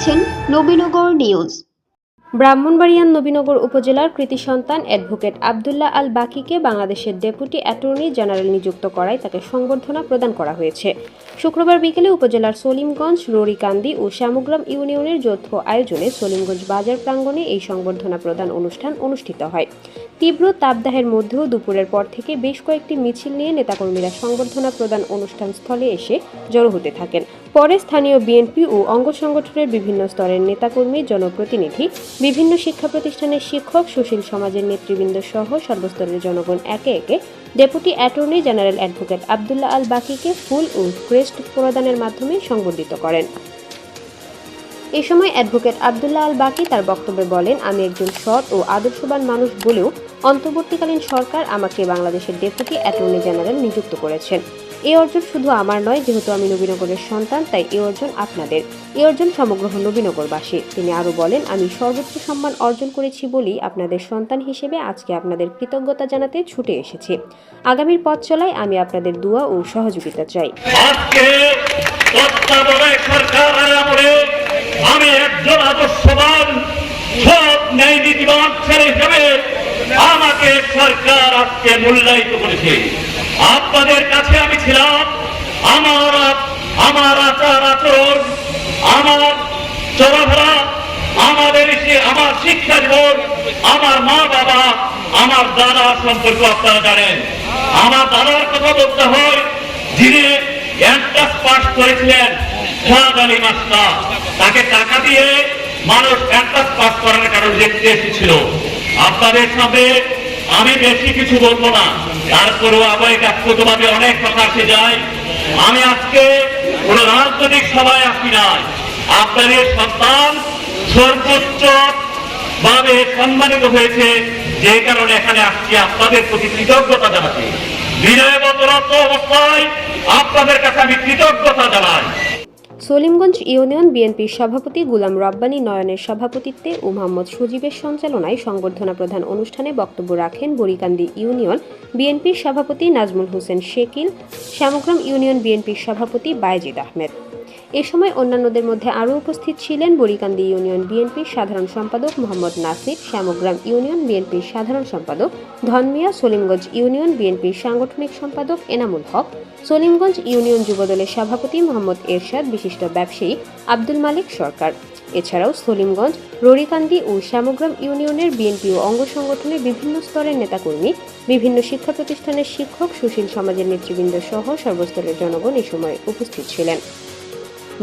দেখছেন নবীনগর নিউজ। ব্রাহ্মণবাড়িয়ার নবীনগর উপজেলার কৃতি সন্তান অ্যাডভোকেট আব্দুল্লাহ আল বাকিকে বাংলাদেশের ডেপুটি অ্যাটর্নি জেনারেল নিযুক্ত করায় তাকে সংবর্ধনা প্রদান করা হয়েছে। শুক্রবার বিকেলে উপজেলার সলিমগঞ্জ, ররিকান্দি ও শ্যামগ্রাম ইউনিয়নের যৌথ আয়োজনে সলিমগঞ্জ বাজার প্রাঙ্গণে এই সংবর্ধনা প্রদান অনুষ্ঠান অনুষ্ঠিত হয়। তীব্র তাপদাহের মধ্যেও দুপুরের পর থেকে বেশ কয়েকটি মিছিল নিয়ে নেতাকর্মীরা সংবর্ধনা প্রদান অনুষ্ঠান স্থলে এসে জড়ো হতে থাকেন। পরে স্থানীয় বিএনপি ও অঙ্গ সংগঠনের বিভিন্ন স্তরের নেতাকর্মী, জনপ্রতিনিধি, বিভিন্ন শিক্ষা প্রতিষ্ঠানের শিক্ষক, সুশীল সমাজের নেতৃবৃন্দ সহ সর্বস্তরের জনগণ একে একে deputy attorney general advocate Abdullah Al বাকিকে ফুল ও ক্রেস্ট প্রদানের মাধ্যমে সংবর্ধিত করেন। এ সময় অ্যাডভোকেট আব্দুল্লাহ আল বাকি তার বক্তব্যে বলেন, আমি একজন সৎ ও আদর্শবান মানুষ বলেও অন্তর্বর্তীকালীন সরকার আমাকে বাংলাদেশের ডেপুটি অ্যাটর্নি জেনারেল নিযুক্ত করেছেন। এই অর্জন শুধু আমার নয়, যেহেতু আমি নবীনগরের সন্তান তাই এই অর্জন আপনাদের, এই অর্জন সমগ্র নবীনগরবাসী। তিনি আরও বলেন, আমি সর্বোচ্চ সম্মান অর্জন করেছি বলেই আপনাদের সন্তান হিসেবে আজকে আপনাদের কৃতজ্ঞতা জানাতে ছুটে এসেছি। আগামীর পথ চলায় আমি আপনাদের দোয়া ও সহযোগিতা চাই। আমি একজন আদর্শবান সৎ ন্যায় নীতিবান ছেলে হিসেবে আমাকে সরকার আজকে মূল্যায়িত করেছে। আপনাদের কাছে আমি ছিলাম, আমার আচার আচরণ, আমার চলাফেরা, আমার শিক্ষা জীবন, আমার মা বাবা, আমার দাদা সম্পর্কে আপনারা জানেন। আমার দাদার কথা বলতে হয়, যিনি এন্ট্রান্স পাস করেছিলেন, শাহাদ আলী মাস্টার। তাকে টাকা দিয়ে মানুষ এন্ট্রান্স পাস করার কারণে দেখতে এসেছিল। আপনাদের সামনে আমি বেশি কিছু বলবো না, তারপরেও আবেগভাবে অনেক কথা আসে যায়। আমি আজকে কোন রাজনৈতিক সভায় আসি নাই, আপনাদের সন্তান সর্বোচ্চ ভাবে সম্মানিত হয়েছে, যে কারণে এখানে আসছি আপনাদের প্রতি কৃতজ্ঞতা জানাতে। বিনয়বতরত অবস্থায় আপনাদের কাছে আমি কৃতজ্ঞতা জানাই। সলিমগঞ্জ ইউনিয়ন বিএনপির সভাপতি গুলাম রব্বানী নয়নের সভাপতিত্বে ও মোহাম্মদ সজীবের সঞ্চালনায় সংবর্ধনা প্রদান অনুষ্ঠানে বক্তব্য রাখেন বরিকান্দি ইউনিয়ন বিএনপির সভাপতি নাজমুল হোসেন শেকিল, শ্যামগ্রাম ইউনিয়ন বিএনপির সভাপতি বায়েজিদ আহমেদ। এ সময় অন্যান্যদের মধ্যে আরও উপস্থিত ছিলেন বরিকান্দি ইউনিয়ন বিএনপির সাধারণ সম্পাদক মোহাম্মদ নাসির, শ্যামগ্রাম ইউনিয়ন বিএনপির সাধারণ সম্পাদক ধনমিয়া, সলিমগঞ্জ ইউনিয়ন বিএনপির সাংগঠনিক সম্পাদক এনামুল হক, সলিমগঞ্জ ইউনিয়ন যুবদলের সভাপতি মোহাম্মদ এরশাদ, বিশিষ্ট ব্যবসায়ী আব্দুল মালিক সরকার। এছাড়াও সলিমগঞ্জ, ররিকান্দি ও শ্যামগ্রাম ইউনিয়নের বিএনপি ও অঙ্গ সংগঠনের বিভিন্ন স্তরের নেতাকর্মী, বিভিন্ন শিক্ষা প্রতিষ্ঠানের শিক্ষক, সুশীল সমাজের নেতৃবৃন্দ সহ সর্বস্তরের জনগণ এ সময় উপস্থিত ছিলেন।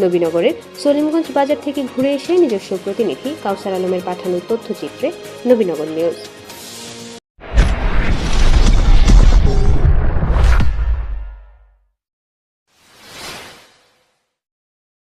নবীনগরের সলিমগঞ্জ বাজার থেকে ঘুরে এসে নিজস্ব প্রতিনিধি কাউসার আলমের পাঠানো তথ্যচিত্রে নবীনগর নিউজ।